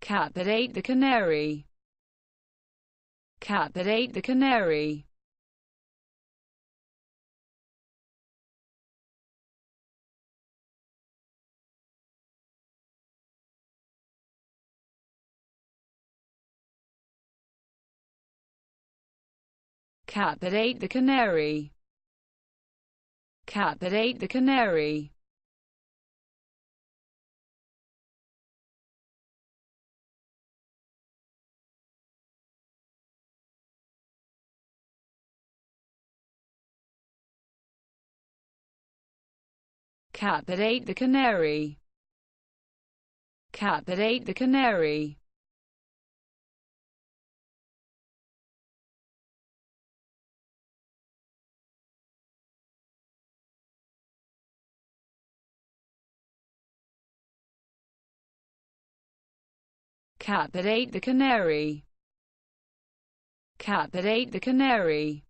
Cat that ate the canary. Cat that ate the canary. Cat that ate the canary. Cat that ate the canary. Cat that ate the canary. Cat that ate the canary. Cat that ate the canary. Cat that ate the canary.